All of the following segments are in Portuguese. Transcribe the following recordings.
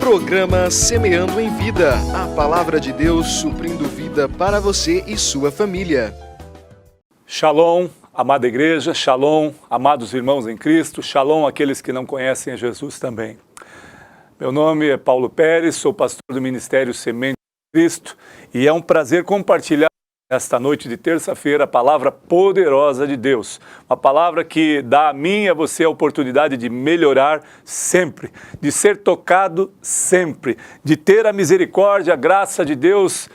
Programa Semeando em Vida, a palavra de Deus suprindo vida para você e sua família. Shalom, amada igreja, shalom, amados irmãos em Cristo, shalom aqueles que não conhecem a Jesus também. Meu nome é Paulo Pérez, sou pastor do Ministério Semente em Cristo e é um prazer compartilhar esta noite de terça-feira a palavra poderosa de Deus. Uma palavra que dá a mim e a você a oportunidade de melhorar sempre, de ser tocado sempre, de ter a misericórdia, a graça de Deus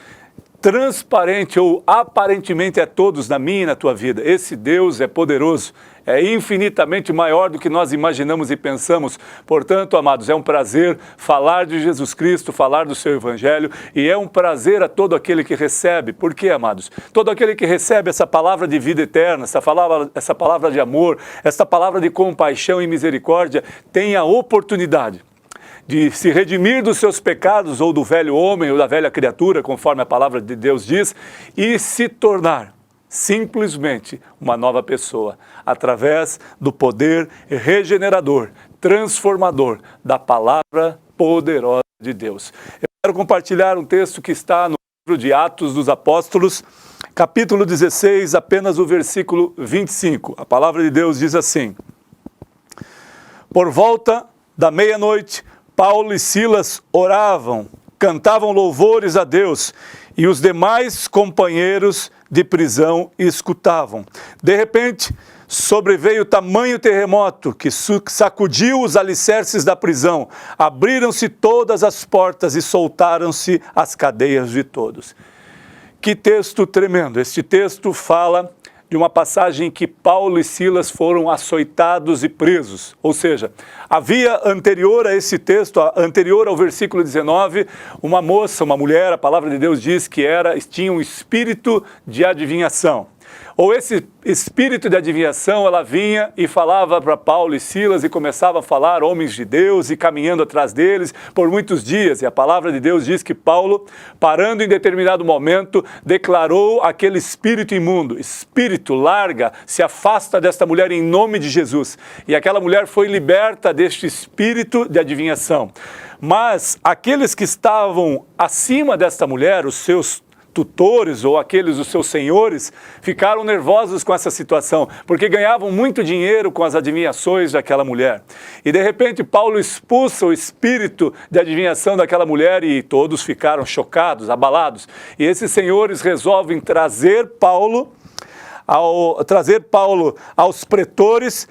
transparente ou aparentemente a todos na minha e na tua vida. Esse Deus é poderoso, é infinitamente maior do que nós imaginamos e pensamos. Portanto, amados, é um prazer falar de Jesus Cristo, falar do seu Evangelho, e é um prazer a todo aquele que recebe. Por quê, amados? Todo aquele que recebe essa palavra de vida eterna, essa palavra de amor, essa palavra de compaixão e misericórdia, tem a oportunidade de se redimir dos seus pecados, ou do velho homem, ou da velha criatura, conforme a palavra de Deus diz, e se tornar simplesmente uma nova pessoa, através do poder regenerador, transformador da palavra poderosa de Deus. Eu quero compartilhar um texto que está no livro de Atos dos Apóstolos, capítulo 16, apenas o versículo 25. A palavra de Deus diz assim: Por volta da meia-noite, Paulo e Silas oravam, cantavam louvores a Deus, e os demais companheiros de prisão escutavam. De repente, sobreveio tamanho terremoto que sacudiu os alicerces da prisão. Abriram-se todas as portas e soltaram-se as cadeias de todos. Que texto tremendo! Este texto fala de uma passagem em que Paulo e Silas foram açoitados e presos. Ou seja, havia anterior a esse texto, anterior ao versículo 19, uma moça, uma mulher, a palavra de Deus diz que tinha um espírito de adivinhação. Ou esse espírito de adivinhação, ela vinha e falava para Paulo e Silas e começava a falar homens de Deus e caminhando atrás deles por muitos dias. E a palavra de Deus diz que Paulo, parando em determinado momento, declarou aquele espírito imundo: Espírito, larga, se afasta desta mulher em nome de Jesus. E aquela mulher foi liberta deste espírito de adivinhação. Mas aqueles que estavam acima desta mulher, os seus tutores ou os seus senhores, ficaram nervosos com essa situação, porque ganhavam muito dinheiro com as adivinhações daquela mulher. E de repente Paulo expulsa o espírito de adivinhação daquela mulher e todos ficaram chocados, abalados. E esses senhores resolvem trazer Paulo aos pretores,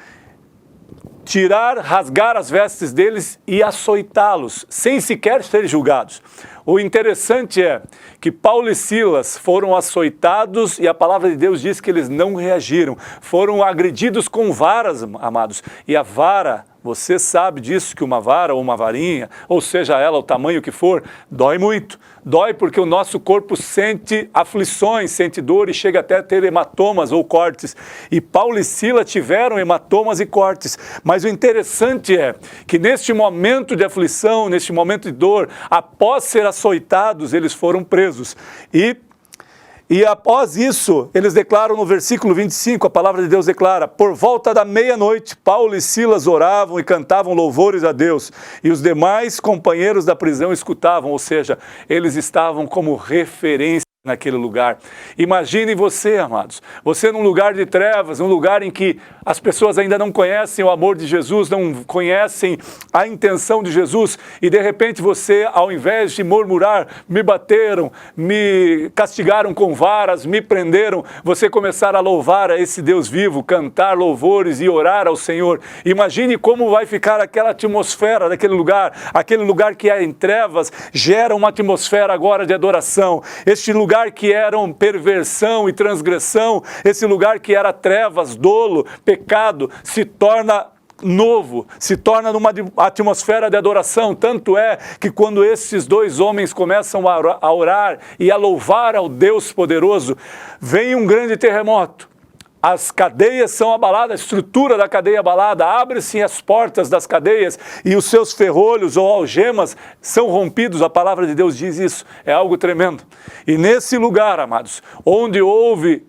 rasgar as vestes deles e açoitá-los, sem sequer serem julgados. O interessante é que Paulo e Silas foram açoitados e a palavra de Deus diz que eles não reagiram. Foram agredidos com varas, amados. E a vara, você sabe disso, que uma vara ou uma varinha, ou seja ela o tamanho que for, dói muito. Dói porque o nosso corpo sente aflições, sente dor e chega até a ter hematomas ou cortes. E Paulo e Silas tiveram hematomas e cortes. Mas o interessante é que neste momento de aflição, neste momento de dor, após ser açoitados, eles foram presos. E após isso, eles declaram no versículo 25, a palavra de Deus declara: Por volta da meia-noite, Paulo e Silas oravam e cantavam louvores a Deus, e os demais companheiros da prisão escutavam, ou seja, eles estavam como referência naquele lugar. Imagine você, amados, você num lugar de trevas, num lugar em que as pessoas ainda não conhecem o amor de Jesus, não conhecem a intenção de Jesus, e de repente você, ao invés de murmurar, me bateram, me castigaram com varas, me prenderam, você começar a louvar a esse Deus vivo, cantar louvores e orar ao Senhor. Imagine como vai ficar aquela atmosfera daquele lugar, aquele lugar que é em trevas, gera uma atmosfera agora de adoração. Este lugar que era perversão e transgressão, esse lugar que era trevas, dolo, pecado, se torna novo, se torna numa atmosfera de adoração. Tanto é que quando esses dois homens começam a orar e a louvar ao Deus poderoso, vem um grande terremoto. As cadeias são abaladas, a estrutura da cadeia abalada, abrem-se as portas das cadeias e os seus ferrolhos ou algemas são rompidos. A palavra de Deus diz isso, é algo tremendo. E nesse lugar, amados, onde houve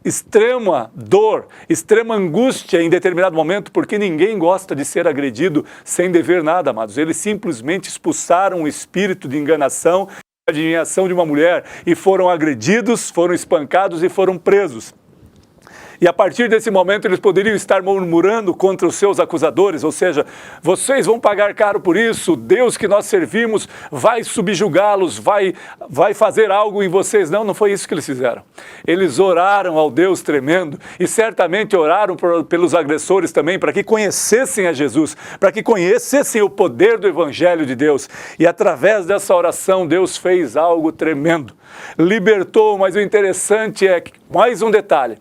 extrema dor, extrema angústia em determinado momento, porque ninguém gosta de ser agredido sem dever nada, amados. Eles simplesmente expulsaram o espírito de enganação, adivinhação de uma mulher e foram agredidos, foram espancados e foram presos. E a partir desse momento eles poderiam estar murmurando contra os seus acusadores, ou seja, vocês vão pagar caro por isso, Deus que nós servimos vai subjugá-los, vai fazer algo em vocês. Não foi isso que eles fizeram. Eles oraram ao Deus tremendo e certamente oraram pelos agressores também, para que conhecessem a Jesus, para que conhecessem o poder do Evangelho de Deus. E através dessa oração Deus fez algo tremendo. Libertou, mas o interessante é que, mais um detalhe,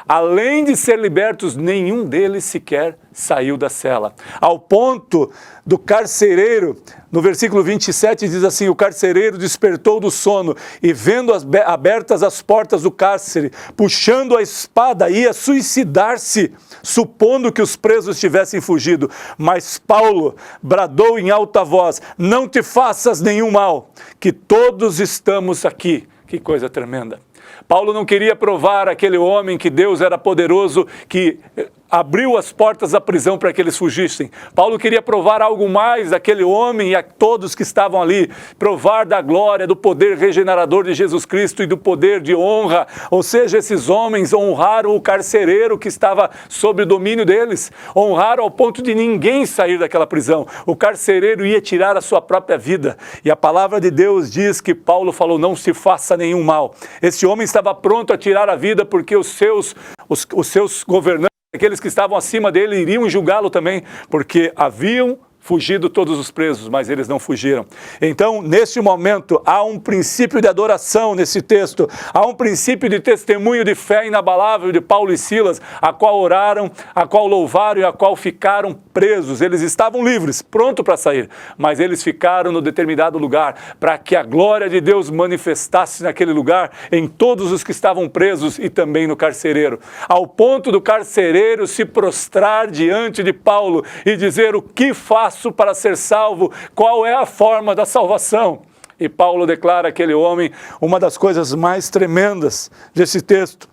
além de ser libertos, nenhum deles sequer saiu da cela. Ao ponto do carcereiro, no versículo 27 diz assim, o carcereiro despertou do sono e vendo abertas as portas do cárcere, puxando a espada, ia suicidar-se, supondo que os presos tivessem fugido. Mas Paulo bradou em alta voz, não te faças nenhum mal, que todos estamos aqui. Que coisa tremenda. Paulo não queria provar àquele homem que Deus era poderoso, que abriu as portas da prisão para que eles fugissem. Paulo queria provar algo mais àquele homem e a todos que estavam ali, provar da glória, do poder regenerador de Jesus Cristo e do poder de honra. Ou seja, esses homens honraram o carcereiro que estava sob o domínio deles, honraram ao ponto de ninguém sair daquela prisão. O carcereiro ia tirar a sua própria vida. E a palavra de Deus diz que Paulo falou, não se faça nenhum mal. Esse homem estava pronto a tirar a vida porque os seus governantes, aqueles que estavam acima dele, iriam julgá-lo também, porque haviam fugido todos os presos, mas eles não fugiram. Então, neste momento, há um princípio de adoração nesse texto, há um princípio de testemunho de fé inabalável de Paulo e Silas, a qual oraram, a qual louvaram e a qual ficaram presos. Eles estavam livres, prontos para sair, mas eles ficaram no determinado lugar, para que a glória de Deus manifestasse naquele lugar, em todos os que estavam presos e também no carcereiro. Ao ponto do carcereiro se prostrar diante de Paulo e dizer, o que faço para ser salvo? Qual é a forma da salvação? E Paulo declara àquele homem uma das coisas mais tremendas desse texto.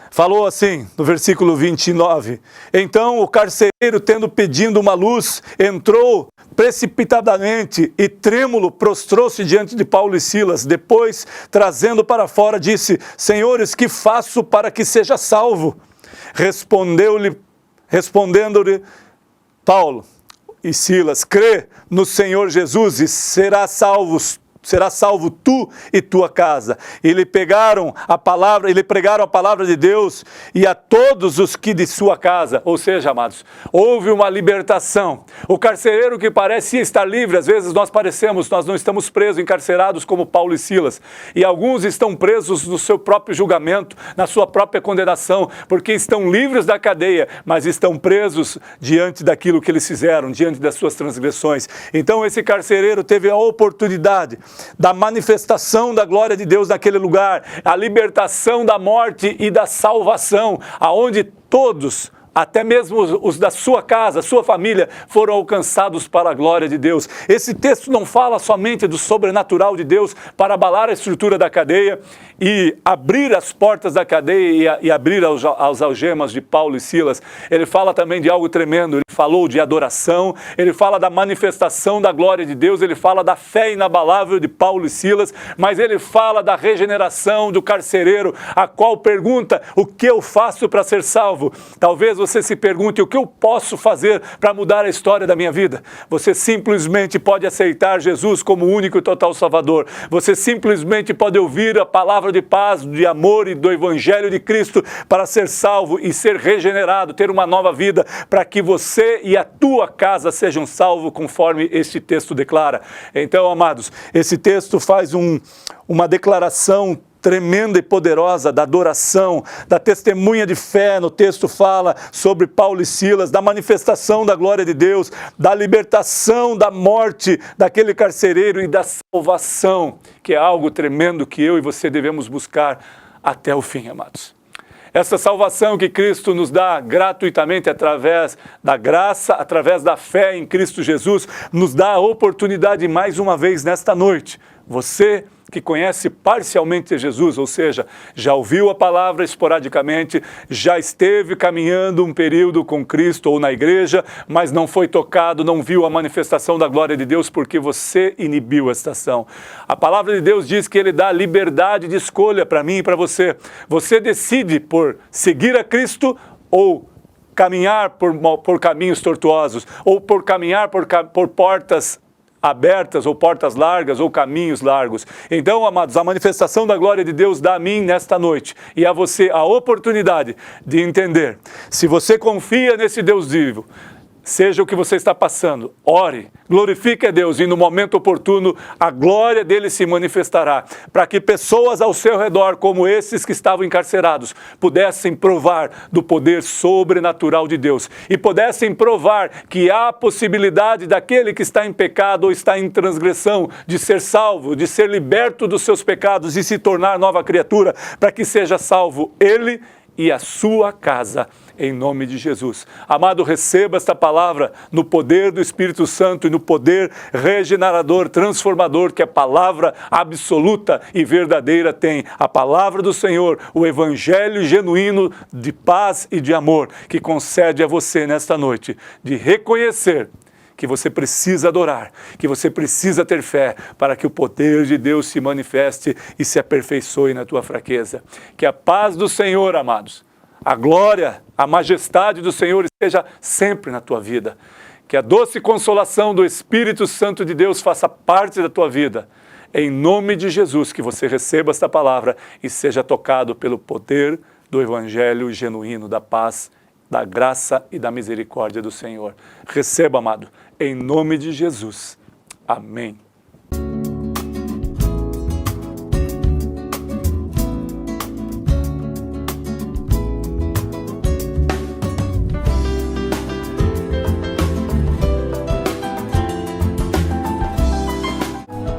Falou assim, no versículo 29, então o carcereiro, tendo pedido uma luz, entrou precipitadamente e trêmulo prostrou-se diante de Paulo e Silas. Depois, trazendo para fora, disse, senhores, que faço para que seja salvo? Respondendo-lhe Paulo e Silas, crê no Senhor Jesus e será salvo tu e tua casa. E lhe pregaram a palavra de Deus e a todos os que de sua casa. Ou seja, amados, houve uma libertação. O carcereiro que parecia estar livre, às vezes nós não estamos presos, encarcerados como Paulo e Silas. E alguns estão presos no seu próprio julgamento, na sua própria condenação, porque estão livres da cadeia, mas estão presos diante daquilo que eles fizeram, diante das suas transgressões. Então esse carcereiro teve a oportunidade da manifestação da glória de Deus naquele lugar, a libertação da morte e da salvação, aonde todos, até mesmo os da sua casa, sua família, foram alcançados para a glória de Deus. Esse texto não fala somente do sobrenatural de Deus para abalar a estrutura da cadeia e abrir as portas da cadeia e abrir as algemas de Paulo e Silas. Ele fala também de algo tremendo, ele falou de adoração, ele fala da manifestação da glória de Deus, ele fala da fé inabalável de Paulo e Silas, mas ele fala da regeneração do carcereiro, a qual pergunta, o que eu faço para ser salvo? Talvez você se pergunte, o que eu posso fazer para mudar a história da minha vida? Você simplesmente pode aceitar Jesus como o único e total Salvador. Você simplesmente pode ouvir a palavra de paz, de amor e do Evangelho de Cristo para ser salvo e ser regenerado, ter uma nova vida, para que você e a tua casa sejam salvos, conforme este texto declara. Então, amados, esse texto faz uma declaração tremenda e poderosa da adoração, da testemunha de fé. No texto fala sobre Paulo e Silas, da manifestação da glória de Deus, da libertação da morte daquele carcereiro e da salvação, que é algo tremendo que eu e você devemos buscar até o fim, amados. Essa salvação que Cristo nos dá gratuitamente através da graça, através da fé em Cristo Jesus, nos dá a oportunidade mais uma vez nesta noite, você que conhece parcialmente Jesus, ou seja, já ouviu a palavra esporadicamente, já esteve caminhando um período com Cristo ou na igreja, mas não foi tocado, não viu a manifestação da glória de Deus porque você inibiu esta ação. A palavra de Deus diz que Ele dá liberdade de escolha para mim e para você. Você decide por seguir a Cristo ou caminhar por caminhos tortuosos, ou por caminhar por portas abertas, ou portas largas, ou caminhos largos. Então, amados, a manifestação da glória de Deus dá a mim nesta noite e a você a oportunidade de entender. Se você confia nesse Deus vivo, seja o que você está passando, ore, glorifique a Deus e no momento oportuno a glória dele se manifestará, para que pessoas ao seu redor, como esses que estavam encarcerados, pudessem provar do poder sobrenatural de Deus e pudessem provar que há possibilidade daquele que está em pecado ou está em transgressão de ser salvo, de ser liberto dos seus pecados e se tornar nova criatura, para que seja salvo ele e a sua casa, em nome de Jesus. Amado, receba esta palavra no poder do Espírito Santo e no poder regenerador, transformador que a palavra absoluta e verdadeira tem. A palavra do Senhor, o evangelho genuíno de paz e de amor, que concede a você nesta noite de reconhecer que você precisa adorar, que você precisa ter fé para que o poder de Deus se manifeste e se aperfeiçoe na tua fraqueza. Que a paz do Senhor, amados, a glória, a majestade do Senhor esteja sempre na tua vida. Que a doce consolação do Espírito Santo de Deus faça parte da tua vida. Em nome de Jesus, que você receba esta palavra e seja tocado pelo poder do evangelho genuíno da paz, da graça e da misericórdia do Senhor. Receba, amado, em nome de Jesus. Amém.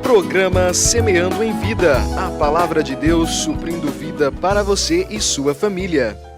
Programa Semeando em Vida, a palavra de Deus suprindo vida para você e sua família.